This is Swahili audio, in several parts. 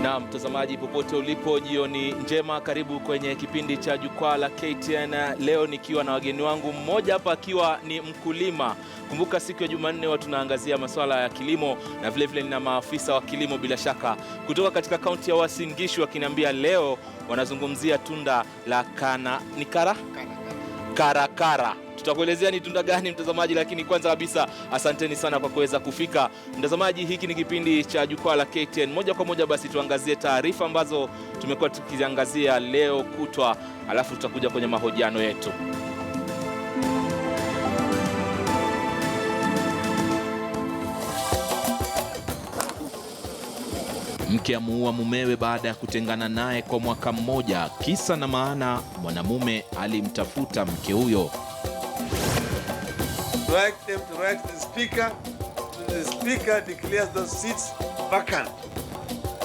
Na mtazamaji popote ulipo, jioni njema, karibu kwenye kipindi cha Jukwaa la KTN. Leo nikiwa na wageni wangu, mmoja hapa akiwa ni mkulima. Kumbuka siku ya Jumanne tunaangazia masuala ya kilimo, na vile vile nina maafisa wa kilimo bila shaka kutoka katika kaunti ya Uasin Gishu wakiniambia leo wanazungumzia tunda la karakara. Tutakuelezea ni tunda gani mtazamaji, lakini kwanza kabisa asanteni sana kwa kuweza kufika. Mtazamaji, hiki ni kipindi cha Jukwaa la KTN. Moja kwa moja basi tuangazie taarifa ambazo tumekuwa tukiziangazia leo kutwa, alafu tutakuja kwenye mahojiano yetu. Mke amuua mumewe baada ya kutengana naye kwa mwaka mmoja. Kisa na maana, mwanamume alimtafuta mke huyo. The speaker declares those seats vacant.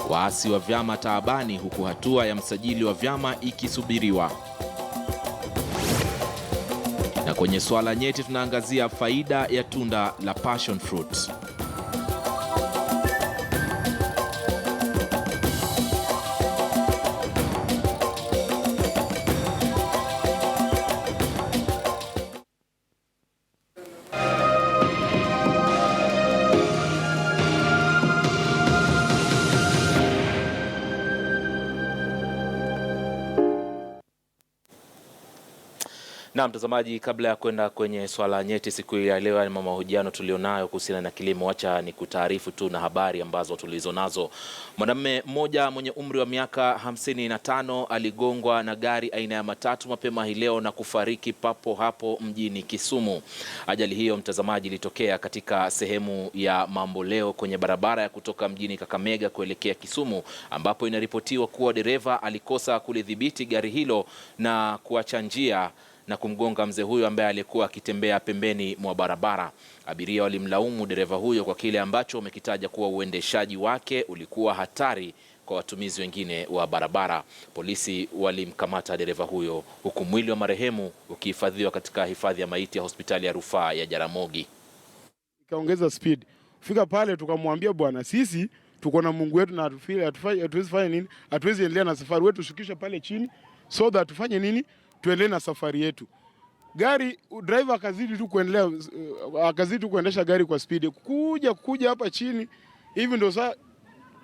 Waasi wa vyama taabani, huku hatua ya msajili wa vyama ikisubiriwa. Na kwenye swala nyeti tunaangazia faida ya tunda la passion fruit. Na mtazamaji, kabla ya kwenda kwenye swala nyeti siku ya leo na mahojiano tulionayo kuhusiana na kilimo, acha ni kutaarifu tu na habari ambazo tulizonazo. Mwanamume mmoja mwenye umri wa miaka 55 aligongwa na gari aina ya matatu mapema hii leo na kufariki papo hapo mjini Kisumu. Ajali hiyo mtazamaji ilitokea katika sehemu ya Mamboleo kwenye barabara ya kutoka mjini Kakamega kuelekea Kisumu, ambapo inaripotiwa kuwa dereva alikosa kulidhibiti gari hilo na kuacha njia na kumgonga mzee huyo ambaye alikuwa akitembea pembeni mwa barabara. Abiria walimlaumu dereva huyo kwa kile ambacho wamekitaja kuwa uendeshaji wake ulikuwa hatari kwa watumizi wengine wa barabara. Polisi walimkamata dereva huyo, huku mwili wa marehemu ukihifadhiwa katika hifadhi ya maiti ya hospitali ya rufaa ya Jaramogi. Ikaongeza speed. Fika pale tukamwambia, bwana, sisi tuko na Mungu wetu na hatuwezi fanya nini? Hatuwezi endelea na safari, wetu shukisha pale chini so that tufanye nini? Tuendelee na safari yetu. Gari driver akazidi tu kuendesha gari kwa speed. Kuja hapa chini hivi ndio sasa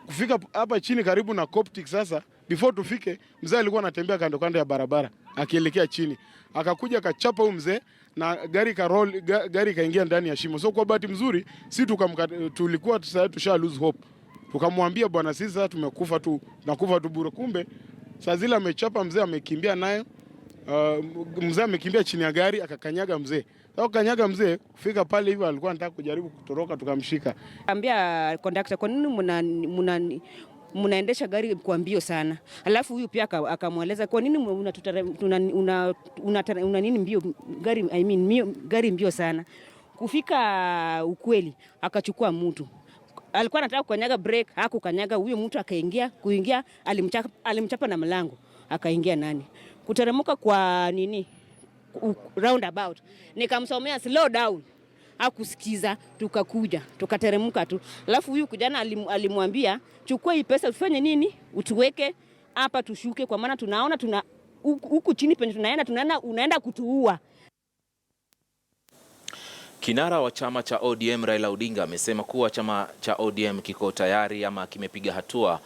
kufika hapa chini karibu na Coptic. Sasa before tufike, mzee alikuwa anatembea kando ya barabara akielekea chini. Akakuja akachapa huyo mzee na gari kaingia ndani ya shimo. So kwa bahati mzuri tulikuwa sasa tusha lose hope. Tukamwambia, bwana, sisi sasa tumekufa tu, nakufa tu bure. Kumbe saa zile amechapa mzee, amekimbia nayo. Mzee amekimbia chini ya gari akakanyaga mzee. Sasa kanyaga mzee kufika pale hivyo alikuwa anataka kujaribu kutoroka, tukamshika. Ambia conductor, kwa nini mnaendesha gari kwa mbio sana? Alafu huyu pia akamweleza, kwa nini una nini mbio gari mbio sana? Kufika ukweli akachukua mtu. Alikuwa anataka kukanyaga brake, hakukanyaga. Huyo mtu kuingia alimchapa na mlango, akaingia nani. Kuteremuka kwa roundabout, nikamsomea slow down, hakusikiza. Tukateremuka tu. Alafu huyu kijana alimwambia, chukua hii pesa ufanye nini, utuweke hapa tushuke, kwa maana tunaona huku chini penye unaenda kutuua. Kinara wa chama cha ODM Raila Odinga amesema kuwa chama cha ODM kiko tayari ama kimepiga hatua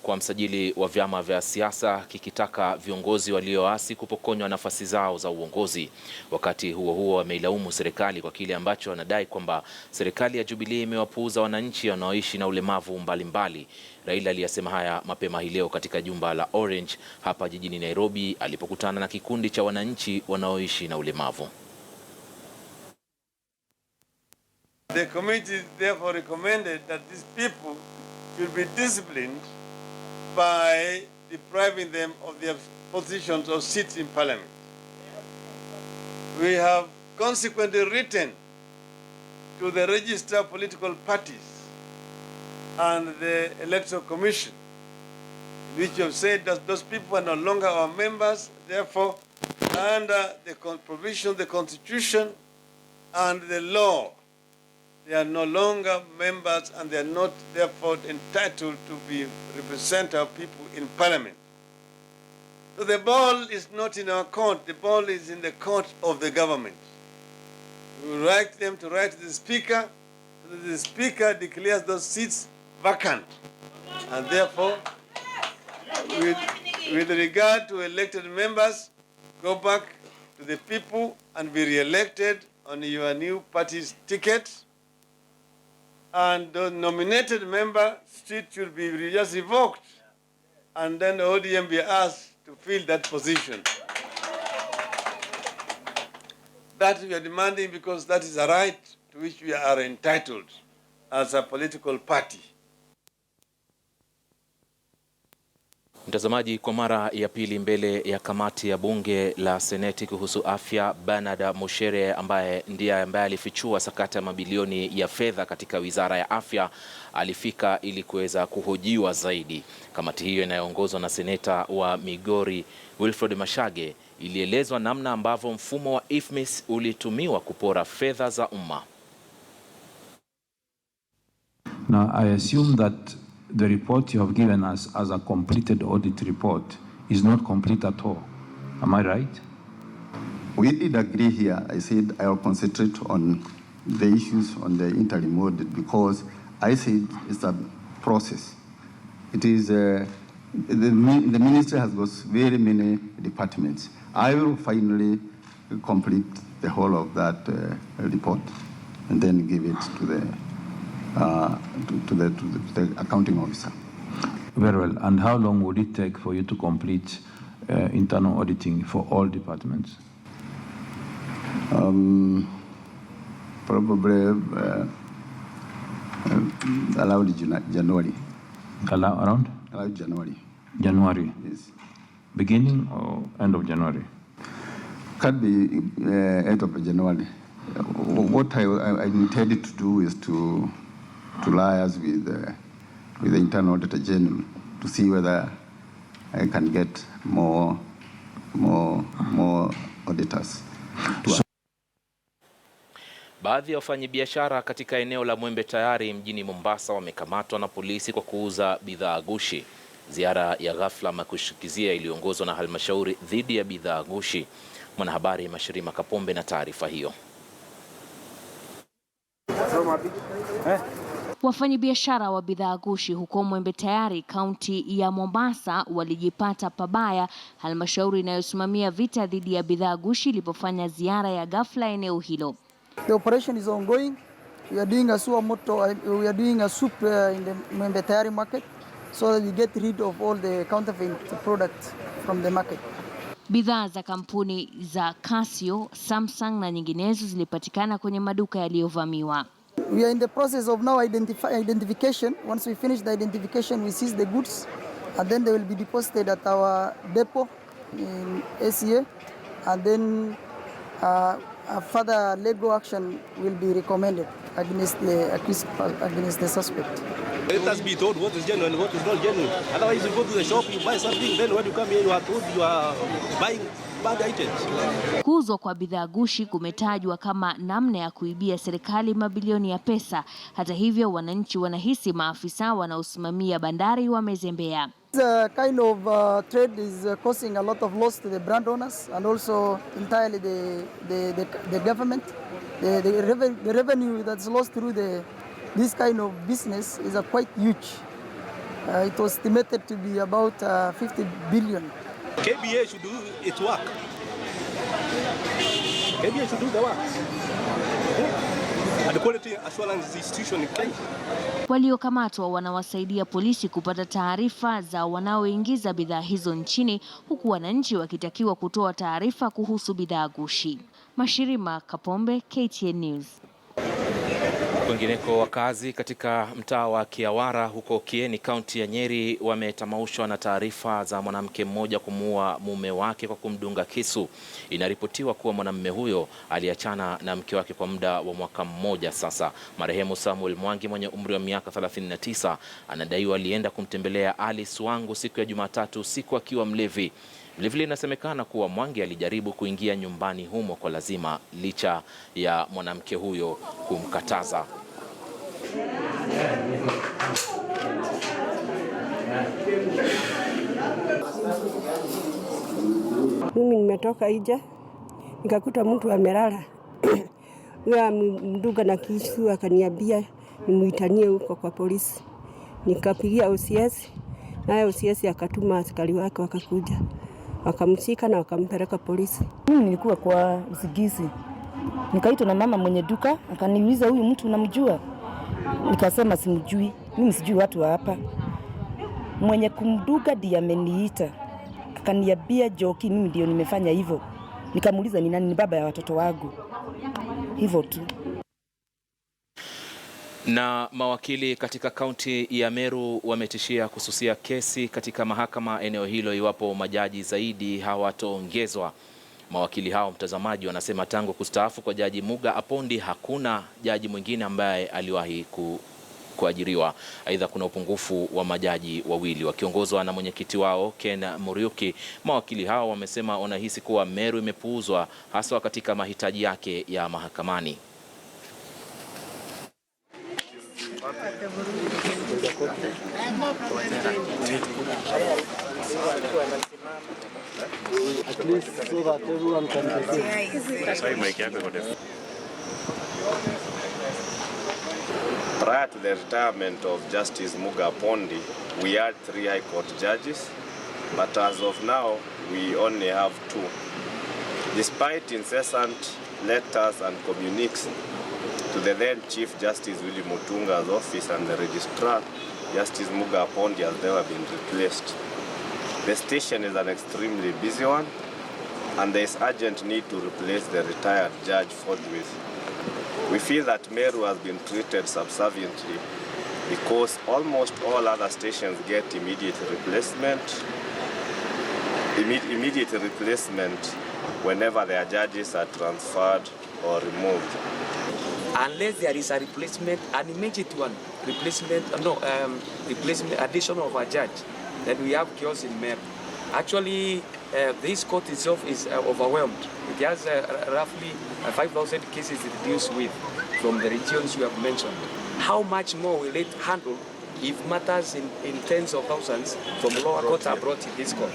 kwa msajili wa vyama vya siasa kikitaka viongozi walioasi kupokonywa nafasi zao za uongozi. Wakati huo huo, ameilaumu serikali kwa kile ambacho anadai kwamba serikali ya Jubilee imewapuuza wananchi wanaoishi na ulemavu mbalimbali. Raila aliyasema haya mapema hii leo katika jumba la Orange hapa jijini Nairobi alipokutana na kikundi cha wananchi wanaoishi na ulemavu. The committee therefore recommended that these people should be disciplined by depriving them of their positions or seats in parliament. We have consequently written to the registered political parties and the Electoral Commission, which have said that those people are no longer our members, therefore, under the provision of the Constitution and the law, they are no longer members and they are not therefore entitled to be representative of people in parliament. So the ball is not in our court, the ball is in the court of the government. We will write them to write to the speaker, so that the speaker declares those seats vacant. And therefore, with regard to elected members, go back to the people and be re-elected on your new party's ticket. And the nominated member seat should be just revoked. And then the ODM be asked to fill that position. That we are demanding because that is a right to which we are entitled as a political party. Mtazamaji, kwa mara ya pili mbele ya kamati ya bunge la seneti kuhusu afya, Bernard Mushere ambaye alifichua sakata ya mabilioni ya fedha katika wizara ya afya alifika ili kuweza kuhojiwa zaidi. Kamati hiyo inayoongozwa na seneta wa Migori Wilfred Mashage ilielezwa namna ambavyo mfumo wa IFMIS ulitumiwa kupora fedha za umma. Now I assume that the report you have given us as a completed audit report is not complete at all. Am I right? We did agree here. I said I will concentrate on the issues on the interim audit because I said it's a process. It is, the ministry has got very many departments. I will finally complete the whole of that report and then give it to the accounting officer. Very well. And how long would it take for you to complete internal auditing for all departments? Probably allowed January. Around? Allowed January. January? Yes. Beginning or end of January? Could be end of January. What I intended to do is to liaise with the internal auditor general to see whether I can get more auditors. Baadhi ya wafanyabiashara katika eneo la Mwembe Tayari mjini Mombasa wamekamatwa na polisi kwa kuuza bidhaa gushi. Ziara ya ghafla makushikizia iliongozwa na halmashauri dhidi ya bidhaa gushi. Mwanahabari Mashirima Kapombe na taarifa hiyo. Wafanyabiashara wa bidhaa gushi huko Mwembe Tayari, kaunti ya Mombasa, walijipata pabaya halmashauri inayosimamia vita dhidi ya bidhaa gushi ilipofanya ziara ya ghafla eneo hilo. The operation is ongoing. We are doing a soup in the Mwembe Tayari market so that we get rid of all the counterfeit products from the market. Bidhaa za kampuni za Casio, Samsung na nyinginezo zilipatikana kwenye maduka yaliyovamiwa. We are in the process of now identification. Once we finish the identification, we seize the goods and then they will be deposited at our depot in ACA, and then a further legal action will be recommended against the suspect. Let us be told what is genuine and what is not genuine. Otherwise you go to the shop, you buy something, then when you come here you are told you are buying bad items. Kuuzwa kwa bidhaa gushi kumetajwa kama namna ya kuibia serikali mabilioni ya pesa. Hata hivyo, wananchi wanahisi maafisa wanaosimamia bandari wamezembea. This kind of trade is causing a lot of loss to the brand owners and also entirely the government. The revenue that's lost through this kind of business is quite huge. It was estimated to be about 50 billion. KBA should do its work. KBA should do the work. And the quality assurance institution in Kenya. Waliokamatwa wanawasaidia polisi kupata taarifa za wanaoingiza bidhaa hizo nchini, huku wananchi wakitakiwa kutoa taarifa kuhusu bidhaa gushi. Mashirima Kapombe, KTN News. Kwingineko, wakazi katika mtaa wa Kiawara huko Kieni, kaunti ya Nyeri, wametamaushwa na taarifa za mwanamke mmoja kumuua mume wake kwa kumdunga kisu. Inaripotiwa kuwa mwanamume huyo aliachana na mke wake kwa muda wa mwaka mmoja sasa. Marehemu Samuel Mwangi mwenye umri wa miaka 39 anadaiwa alienda kumtembelea Alice Wangu siku ya Jumatatu usiku akiwa mlevi. Vilevile inasemekana kuwa Mwangi alijaribu kuingia nyumbani humo kwa lazima licha ya mwanamke huyo kumkataza. Mimi nimetoka nje nikakuta mtu amelala. Huyo mduga na kisu akaniambia nimuitanie huko kwa polisi. Nikapigia OCS, naye OCS akatuma askari wake wakakuja. Wakamshika na wakampeleka polisi. Mimi nilikuwa kwa usigizi. Nikaitwa na mama mwenye duka, akaniuliza huyu mtu unamjua? Nikasema simjui. Mimi sijui watu wa hapa. Mwenye kumduga ndiye ameniita. Akaniambia Joki, mimi ndio nimefanya hivyo. Nikamuuliza ni nani? Ni baba ya watoto wangu. Hivyo tu. Na mawakili katika kaunti ya Meru wametishia kususia kesi katika mahakama eneo hilo iwapo majaji zaidi hawataongezwa. Mawakili hao, mtazamaji, wanasema tangu kustaafu kwa Jaji Muga Apondi hakuna jaji mwingine ambaye aliwahi kuajiriwa. Aidha, kuna upungufu wa majaji wawili wakiongozwa na mwenyekiti wao Ken Muriuki. Mawakili hao wamesema wanahisi kuwa Meru imepuuzwa hasa katika mahitaji yake ya mahakamani. Prior to the retirement of Justice Muga Apondi, we had 3 High Court judges, but as of now, we only have 2. Despite incessant letters and communiques to the then Chief Justice Willie Mutunga's office and the Registrar, Justice Muga Apondi has never been replaced. The station is an extremely busy one, and there is urgent need to replace the retired judge forthwith. We feel that Meru has been treated subserviently because almost all other stations get immediate replacement whenever their judges are transferred or removed. Unless there is a replacement, an immediate one, replacement, addition of a judge, then we have chaos in Meru. Actually, this court itself is overwhelmed. It has roughly 5,000 cases it deals with from the regions you have mentioned. How much more will it handle if matters in tens of thousands from lower courts are brought in this court?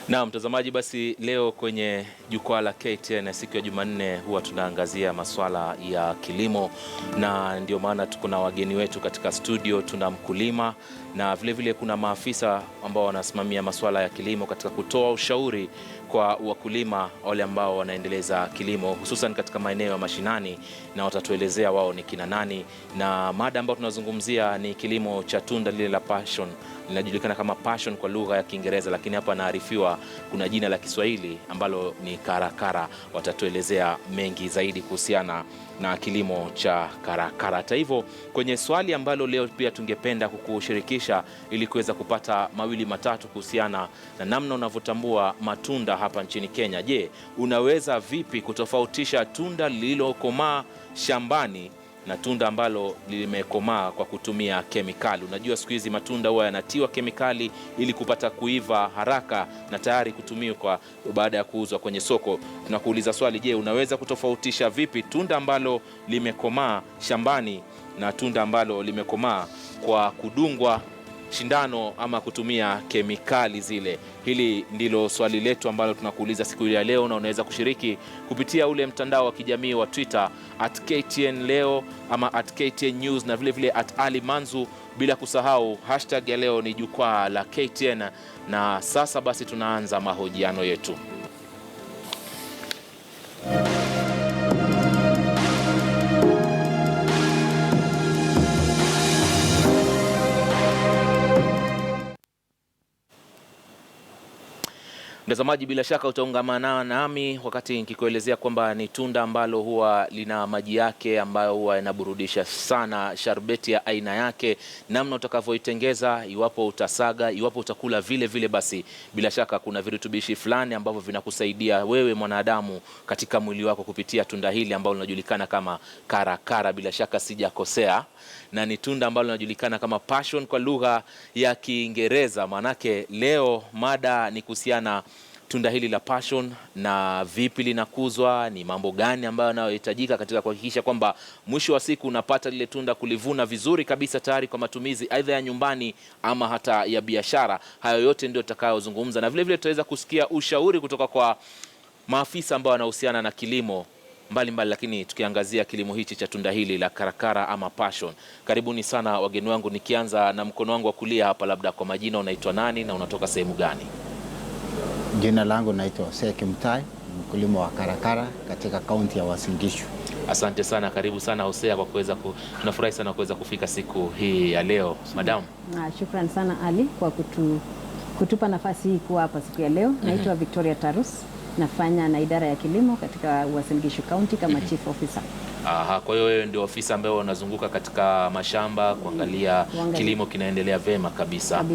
Na mtazamaji, basi leo kwenye jukwaa la KTN siku ya Jumanne huwa tunaangazia masuala ya kilimo, na ndio maana tuko na wageni wetu katika studio. Tuna mkulima na vile kuna maafisa ambao wanasimamia masuala ya kilimo katika kutoa ushauri kwa wakulima wale ambao wanaendeleza kilimo hususan katika maeneo ya mashinani, na watatuelezea wao ni kina nani. Na mada ambayo tunazungumzia ni kilimo cha tunda lile la passion, linajulikana kama passion kwa lugha ya Kiingereza, lakini hapa naarifiwa kuna jina la Kiswahili ambalo ni karakara. Watatuelezea mengi zaidi kuhusiana na kilimo cha karakara. Hata hivyo, kwenye swali ambalo leo pia tungependa kukushirikisha ili kuweza kupata mawili matatu kuhusiana na namna unavyotambua matunda hapa nchini Kenya. Je, unaweza vipi kutofautisha tunda lililokomaa shambani na tunda ambalo limekomaa kwa kutumia kemikali? Unajua siku hizi matunda huwa yanatiwa kemikali ili kupata kuiva haraka na tayari kutumiwa baada ya kuuzwa kwenye soko. Tunakuuliza swali, je, unaweza kutofautisha vipi tunda ambalo limekomaa shambani na tunda ambalo limekomaa kwa kudungwa shindano ama kutumia kemikali zile? Hili ndilo swali letu ambalo tunakuuliza siku ya leo, na unaweza kushiriki kupitia ule mtandao wa kijamii wa Twitter @KTN leo ama @KTN News na vile @Ali Manzu, bila kusahau hashtag ya leo ni jukwaa la KTN. Na sasa basi tunaanza mahojiano yetu. Mtazamaji, bila shaka utaungamana nami wakati nikikuelezea kwamba ni tunda ambalo huwa lina maji yake ambayo huwa yanaburudisha sana, sharbeti ya aina yake, namna utakavyoitengeza, iwapo utasaga, iwapo utakula vile basi bila shaka kuna virutubishi fulani ambavyo vinakusaidia wewe mwanadamu katika mwili wako kupitia tunda hili ambalo linajulikana kama karakara. Bila shaka sijakosea, na ni tunda ambalo linajulikana kama passion kwa lugha ya Kiingereza. Manake leo mada ni kuhusiana tunda hili la passion na vipi linakuzwa, ni mambo gani ambayo yanayohitajika katika kuhakikisha kwamba mwisho wa siku unapata lile tunda kulivuna vizuri kabisa tayari kwa matumizi aidha ya nyumbani ama hata ya biashara. Hayo yote ndio tutakayozungumza, na vile vile tutaweza kusikia ushauri kutoka kwa maafisa ambao wanahusiana na kilimo mbalimbali, lakini tukiangazia kilimo hichi cha tunda hili la karakara ama passion. Karibuni sana wageni wangu, nikianza na mkono wangu wa kulia hapa, labda kwa majina unaitwa nani na unatoka sehemu gani? Jina langu naitwa Hosea Kimutai, mkulima wa karakara katika kaunti ya Uasin Gishu. Asante sana, karibu sana Hosea kwa kuweza tunafurahi sana kuweza kufika siku hii ya leo. Madam. Shukrani sana Ali kwa kutupa nafasi hii kuwa hapa siku ya leo. Naitwa Victoria Tarus, nafanya na idara ya kilimo katika Uasin Gishu County kama chief officer. Aha, kwa hiyo wewe ndio ofisa ambaye unazunguka katika mashamba kuangalia kilimo kinaendelea vema kabisa.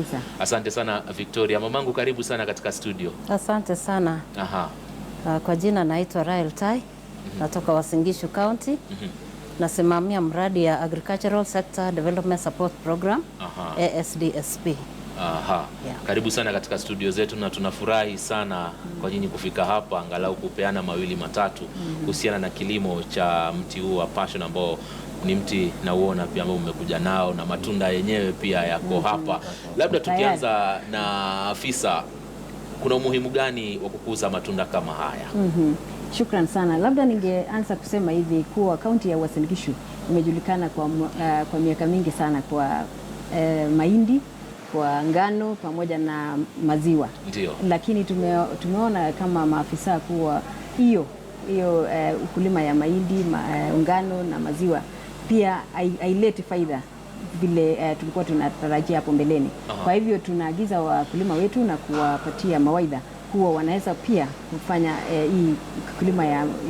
Asante sana Victoria. Mamangu, karibu sana katika studio. Asante sana. Aha. Kwa jina naitwa Rael Tai, natoka Uasin Gishu County. Nasimamia mradi ya Agricultural Sector Development Support Program, ASDSP. Aha. Karibu sana katika studio zetu, na tunafurahi sana kwa nyinyi kufika hapa angalau kupeana mawili matatu kuhusiana na kilimo cha mti huu wa passion ambao ni mti na uona pia ambao umekuja nao na matunda yenyewe pia yako hapa. Labda tukianza na afisa, kuna umuhimu gani wa kukuza matunda kama haya? Shukran sana. Labda ningeanza kusema hivi kuwa kaunti ya Uasin Gishu imejulikana kwa miaka mingi sana kwa mahindi, kwa ngano pamoja na maziwa. Ndio. Lakini tumeona kama maafisa kuwa hiyo ukulima ya mahindi, ngano na maziwa pia haileti faida vile tulikuwa tunatarajia hapo mbeleni. Kwa hivyo tunaagiza wakulima wetu na kuwapatia mawaidha kuwa wanaweza pia kufanya hii kulima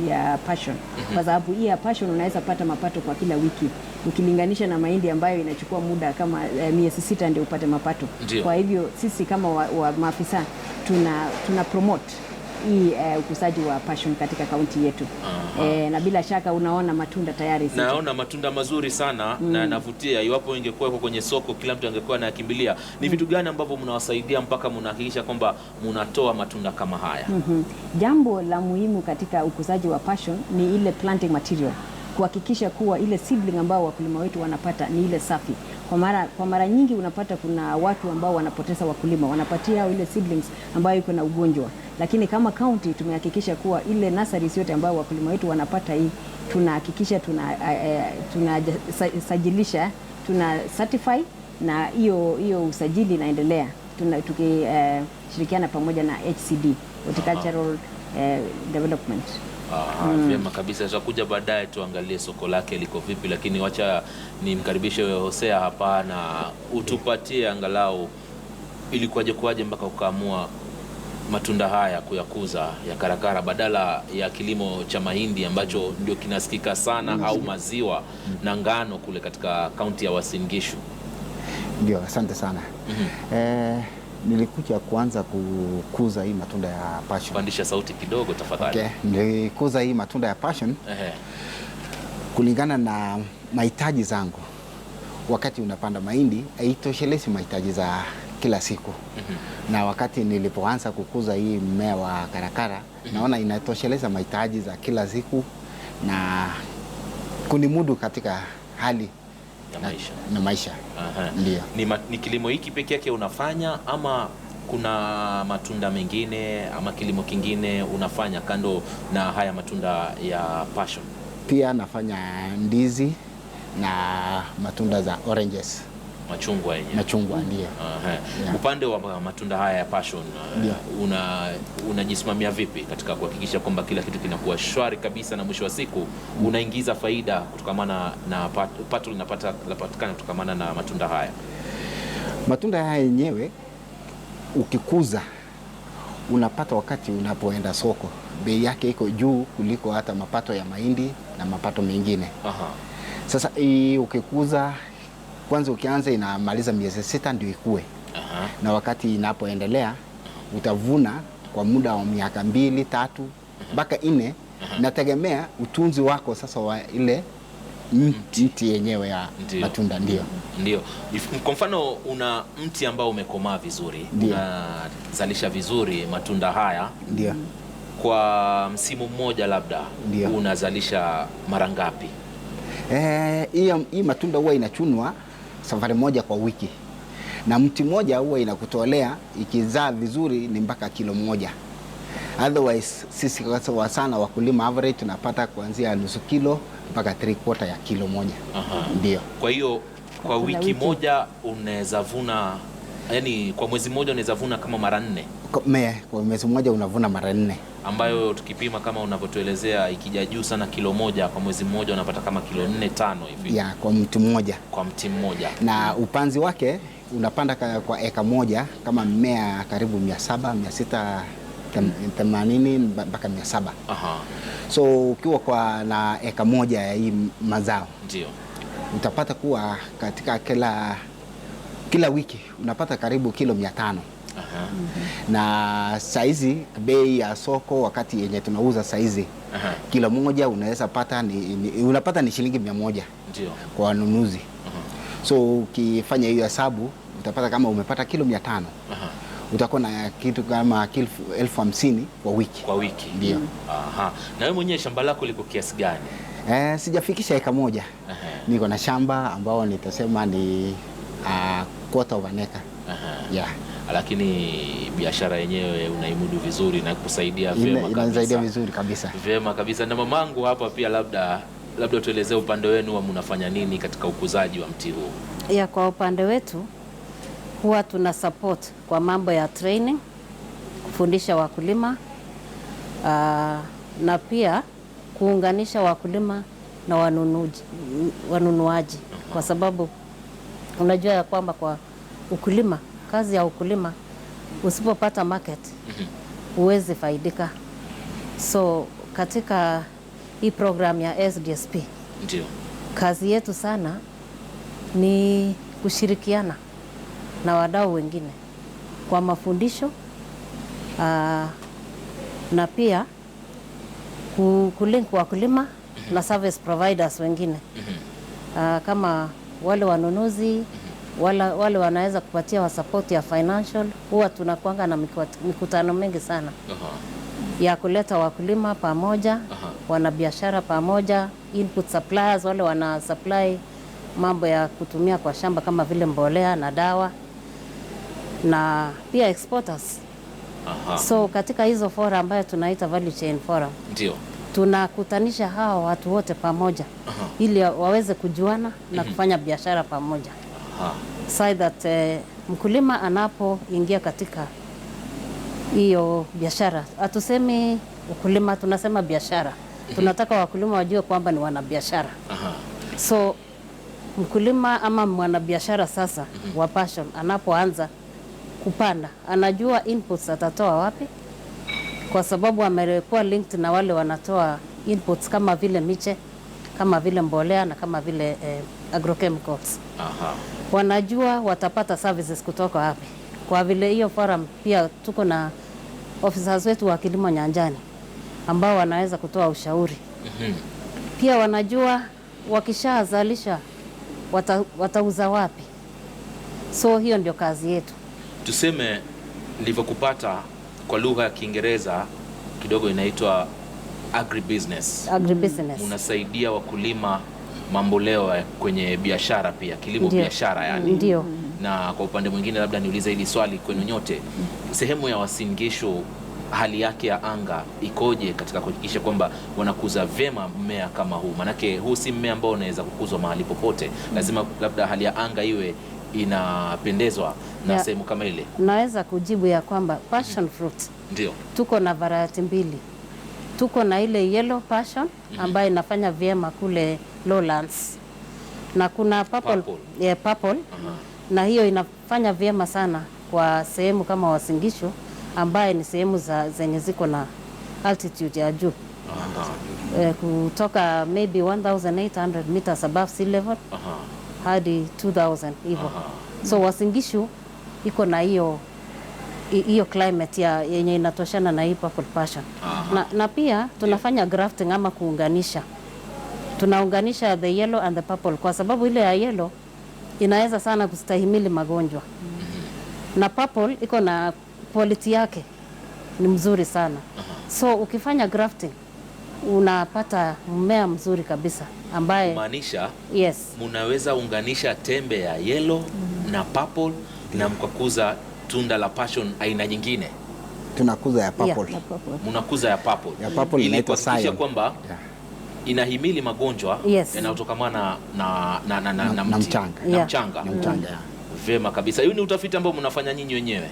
ya passion. Kwa sababu hii ya passion unaweza pata mapato kwa kila wiki ukilinganisha na mahindi ambayo inachukua muda kama miezi 6 ndio upate mapato. Kwa hivyo sisi kama wa maafisa tuna promote hii ukusaji wa passion katika kaunti yetu. Na bila shaka unaona matunda tayari sasa. Naona matunda mazuri sana na yanavutia. Iwapo ingekuwa kwenye soko kila mtu angekuwa anakimbilia. Ni vitu gani ambavyo mnawasaidia mpaka mnahakikisha kwamba mnatoa matunda kama haya? Jambo la muhimu katika ukusaji wa passion ni ile planting material, kuhakikisha kuwa ile seedling ambao wakulima wetu wanapata ni ile safi. Kwa mara nyingi unapata kuna watu ambao wanapoteza wakulima, wanapatia ile seedlings ambayo iko na ugonjwa. Lakini kama county tumehakikisha kuwa ile nurseries yote ambayo wakulima wetu wanapata hii, tunahakikisha tunasajilisha, tuna certify, na hiyo usajili inaendelea. Tukishirikiana pamoja na HCD, Horticultural Development. Vyema kabisa. Tutakuja baadaye tuangalie soko lake liko vipi, lakini wacha nimkaribishe Hosea hapa na utupatie angalau ilikuwaje mpaka ukaamua matunda haya kuyakuza ya karakara badala ya kilimo cha mahindi ambacho ndio kinasikika sana au maziwa na ngano kule katika kaunti ya Uasin Gishu. Ndio, asante sana. Nilikuja kuanza kukuza hii matunda ya passion. Pandisha sauti kidogo tafadhali. Nilikuza hii matunda ya passion kulingana na mahitaji zangu. Wakati unapanda mahindi haitoshelezi mahitaji za kila siku. Na wakati nilipoanza kukuza hii mmea wa karakara, naona inatosheleza mahitaji za kila siku na kunimudu katika hali na maisha. Ndio. Ni kilimo hiki pekee yake unafanya ama kuna matunda mengine ama kilimo kingine unafanya kando na haya matunda ya passion? Pia nafanya ndizi na matunda za oranges. Machungwa yenyewe. Machungwa ndio. Upande wa matunda haya ya passion unajisimamia vipi katika kuhakikisha kwamba kila kitu kinakuwa shwari kabisa na mwisho wa siku unaingiza faida kutokamana na pato linapatikana kutokamana na matunda haya? Matunda haya yenyewe ukikuza unapata wakati unapoenda soko bei yake iko juu kuliko hata mapato ya mahindi na mapato mengine. Sasa ukikuza kwanza, ukianza inamaliza miezi 6 ndio ikue. Na wakati inapoendelea utavuna kwa muda wa miaka 2, 3 mpaka 4. Nategemea utunzi wako sasa wa ile mti yenyewe ya matunda ndio. Ndio. Kwa mfano una mti ambao umekomaa vizuri, unazalisha vizuri matunda haya. Ndio. Kwa msimu mmoja labda unazalisha mara ngapi? Hii matunda huwa inachunwa safari moja kwa wiki. Na mti moja huwa inakutolea ikizaa vizuri ni mpaka kilo 1. Otherwise sisi kwa sana wakulima average tunapata kuanzia nusu kilo mpaka 3/4 ya kilo 1. Ndio. Kwa hiyo kwa wiki moja unaweza vuna, yani kwa mwezi mmoja unaweza vuna kama mara 4. Kwa mwezi mmoja unavuna mara 4. Ambayo tukipima kama unavyotuelezea ikija juu sana kilo 1 kwa mwezi mmoja unapata kama kilo 4-5 hivi. Ya, kwa mti mmoja. Kwa mti mmoja. Na upanzi wake unapanda kwa eka moja kama mmea karibu 700, 680 mpaka 700. So ukiwa na eka moja ya hii mazao. Ndio. Utapata kuwa katika kila wiki unapata karibu kilo 500. Na saizi bei ya soko wakati yenye tunauza saizi kilo 1 unaweza pata unapata ni shilingi 100. Ndio. Kwa wanunuzi. So ukifanya hiyo hesabu utapata kama umepata kilo 500. Utakuwa na kitu kama 50,000 kwa wiki. Kwa wiki. Ndio. Na wewe mwenyewe shamba lako liko kiasi gani? Sijafikisha eka moja. Niko na shamba ambao nitasema ni quarter of an acre. Yeah. Lakini biashara yenyewe unaimudu vizuri na kusaidia vyema kabisa. Inasaidia vizuri kabisa. Vyema kabisa. Na mamangu hapa pia labda tuelezee upande wenu mnafanya nini katika ukuzaji wa mti huu? Kwa upande wetu huwa tuna support kwa mambo ya training, kufundisha wakulima na pia kuunganisha wakulima na wanunuaji, kwa sababu unajua ya kwamba kwa ukulima, kazi ya ukulima usipopata market huwezi faidika. So katika hii program ya SDSP ndio kazi yetu sana ni kushirikiana na wadau wengine kwa mafundisho na pia kulink wakulima na service providers wengine kama wale wanunuzi wale wanaweza kupatia wa support ya financial. Huwa tunakuanga na mikutano mengi sana ya kuleta wakulima pamoja, wanabiashara pamoja, input suppliers wale wana supply mambo ya kutumia kwa shamba kama vile mbolea na dawa, na pia exporters. So katika hizo fora ambayo tunaita value chain forum, ndio tunakutanisha hawa watu wote pamoja ili waweze kujuana na kufanya biashara pamoja. So that mkulima anapoingia katika hiyo biashara, hatusemi ukulima, tunasema biashara. Tunataka wakulima wajue kwamba ni wanabiashara. So mkulima ama mwanabiashara sasa wa passion anapoanza kupanda, anajua inputs atatoa wapi, kwa sababu amekuwa linked na wale wanatoa inputs kama vile miche, kama vile mbolea na kama vile agrochemicals. Wanajua watapata services kutoka wapi. Kwa vile hiyo forum pia tuko na officers wetu wa kilimo nyanjani ambao wanaweza kutoa ushauri. Pia wanajua wakishazalisha watauza wapi. So hiyo ndio kazi yetu. Tuseme nilivyokupata kwa lugha ya Kiingereza kidogo inaitwa agribusiness. Agribusiness. Unasaidia wakulima mambo leo kwenye biashara pia, kilimo biashara yani. Ndio. Na kwa upande mwingine labda niulize hili swali kwenu nyote. Sehemu ya Uasin Gishu hali yake ya anga ikoje katika kuhakikisha kwamba wanakuza vyema mmea kama huu? Manake huu si mmea ambao unaweza kukuzwa mahali popote. Lazima labda hali ya anga iwe inapendezwa na sehemu kama ile. Naweza kujibu ya kwamba passion fruit ndio tuko na variety mbili. Tuko na ile yellow passion ambayo inafanya vyema kule lowlands, na kuna purple. Na hiyo inafanya vyema sana kwa sehemu kama Uasin Gishu ambaye ni sehemu zenye ziko na altitude ya juu. Kutoka maybe 1800 meters above sea level hadi 2000 hivyo. So Uasin Gishu iko na hiyo climate yenye inatoshana na hii purple passion. Na pia tunafanya grafting ama kuunganisha. tunaunganisha the yellow and the purple kwa sababu ile ya yellow inaweza sana kustahimili magonjwa. Na purple iko na quality yake ni mzuri sana. So ukifanya grafting unapata mmea mzuri kabisa ambaye maanisha yes, munaweza unganisha tembe ya yellow na purple na mkakuza tunda la passion aina nyingine. Tunakuza ya purple. Yeah, munakuza ya purple. Ya purple ili inaitwa kuhakikisha Sion. kwamba inahimili magonjwa Yes. yanayotokana na mchanga. Na mchanga. Vema kabisa. Hiyo ni utafiti ambao mnafanya nyinyi wenyewe?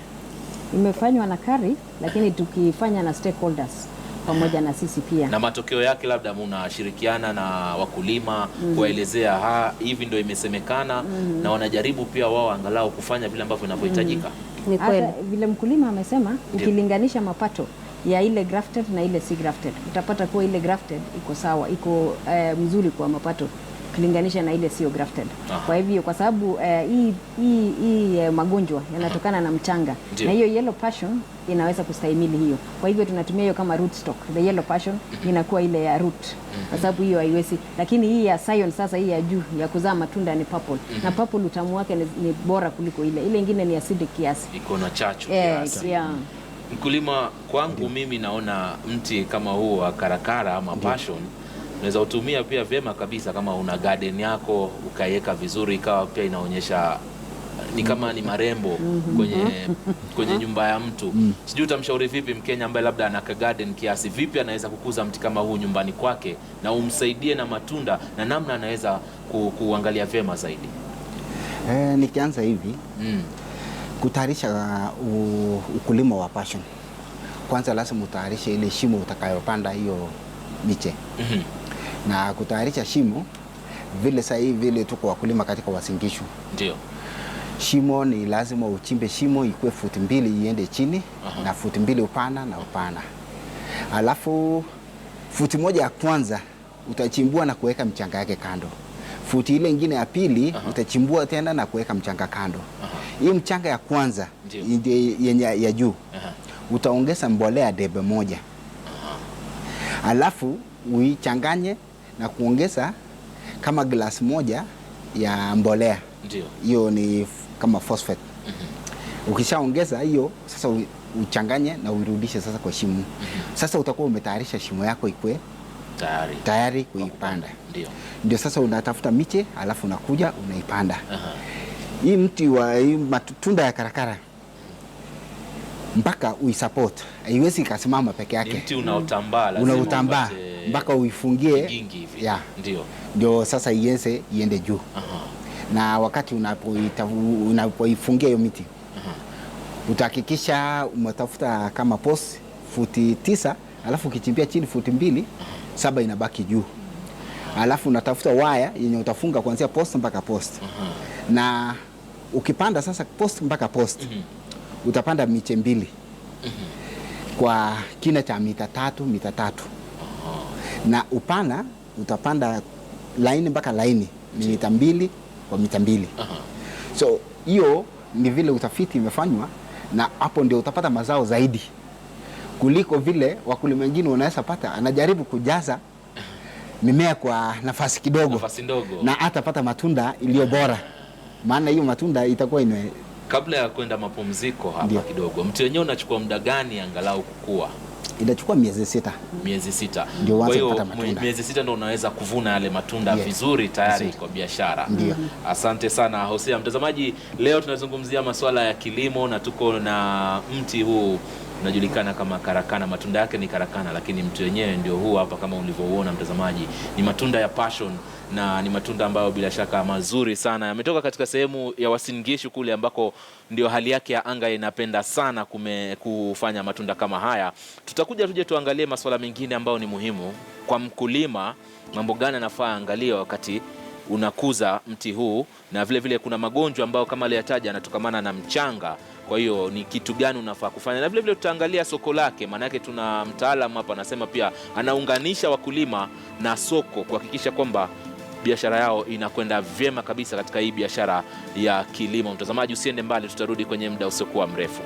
Imefanywa na KARI lakini tukifanya na stakeholders pamoja na sisi pia. Na matokeo yake labda mnashirikiana na wakulima kuwaelezea hivi ndio imesemekana na wanajaribu pia wao angalau kufanya vile ambavyo vinavyohitajika. Ni kweli. Hata vile mkulima amesema ukilinganisha mapato ya ile grafted na ile si grafted utapata kuwa ile grafted iko sawa, iko mzuri kwa mapato ukilinganisha na ile sio grafted. Kwa hivyo kwa sababu hii magonjwa yanatokana na mchanga na hiyo yellow passion inaweza kustahimili hiyo. Kwa hivyo tunatumia hiyo kama root stock. The yellow passion inakuwa ile ya root kwa sababu hiyo haiwezi. Lakini hii ya Sion sasa, hii ya juu ya kuzaa matunda ni purple. Na purple utamu wake ni bora kuliko ile. Ile nyingine ni acidic kiasi. Iko na chachu kiasi. Mkulima, kwangu mimi naona mti kama huu wa karakara ama passion unaweza utumia pia vyema kabisa kama una garden yako ukaiweka vizuri, ikawa pia inaonyesha ni kama ni marembo kwenye nyumba ya mtu. Sijui utamshauri vipi Mkenya ambaye labda ana garden kiasi, vipi anaweza kukuza mti kama huu nyumbani kwake na umsaidie na matunda na namna anaweza kuangalia vyema zaidi? Nikianza hivi kutayarisha ukulima wa passion, kwanza lazima utayarishe ile shimo utakayopanda hiyo miche. Na kutayarisha shimo vile sasa hivi vile tuko wakulima katika Uasin Gishu. Ndio. Shimo ni lazima uchimbe shimo ikuwe futi 2 iende chini na futi 2 upana na upana. Alafu futi 1 ya kwanza utachimbua na kuweka mchanga yake kando. Futi ile nyingine ya pili utachimbua tena na kuweka mchanga kando. Hii mchanga ya kwanza yenye ya juu utaongeza mbolea debe 1. Alafu uichanganye na kuongeza kama glasi 1 ya mbolea. Ndio. Hiyo ni kama phosphate. Ukishaongeza hiyo sasa uchanganye na uirudishe sasa kwa shimo. Sasa utakuwa umetayarisha shimo yako ikue tayari kuipanda. Ndio sasa unatafuta miche alafu unakuja unaipanda. Hii mti wa matunda ya karakara mpaka uisupport, haiwezi kasimama peke yake. Mti unaotambaa lazima unautambaa mpaka uifungie. Ndio sasa iende juu. Na wakati unapoifungia hiyo miti utahakikisha umetafuta kama post futi 9, alafu ukichimbia chini futi 2, 7 inabaki juu. Alafu unatafuta waya yenye utafunga kuanzia post mpaka post. Na ukipanda sasa post mpaka post utapanda miche 2 kwa kina cha mita 3. Na upana utapanda laini mpaka laini ni mita 2 kwa mita 2. So hiyo ni vile utafiti imefanywa, na hapo ndio utapata mazao zaidi kuliko vile wakulima wengine wanaweza pata anajaribu kujaza mimea kwa nafasi kidogo na hatapata matunda iliyo bora, maana hiyo matunda itakuwa Kabla ya kwenda mapumziko hapa kidogo, mti wenyewe unachukua muda gani angalau kukua? Inachukua miezi 6. Miezi 6. Kwa hiyo miezi 6 ndio unaweza kuvuna yale matunda vizuri tayari kwa biashara. Asante sana Hosea. Mtazamaji, leo tunazungumzia masuala ya kilimo na tuko na mti huu unajulikana kama karakana. Matunda yake ni karakana, lakini mti wenyewe ndio huu hapa kama ulivyoona mtazamaji. Ni matunda ya passion na ni matunda ambayo bila shaka mazuri sana. Yametoka katika sehemu ya Uasin Gishu kule ambako ndio hali yake ya anga inapenda sana kufanya matunda kama haya. Tutakuja tuje tuangalie masuala mengine ambayo ni muhimu kwa mkulima, mambo gani anafaa angalia wakati unakuza mti huu, na vile vile kuna magonjwa ambayo kama aliyataja yanatokamana na mchanga. Kwa hiyo ni kitu gani unafaa kufanya, na vile vile tutaangalia soko lake, maana yake tuna mtaalamu hapa anasema pia anaunganisha wakulima na soko kuhakikisha kwamba biashara yao inakwenda vyema kabisa katika hii biashara ya kilimo. Mtazamaji, usiende mbali, tutarudi kwenye muda usiokuwa mrefu.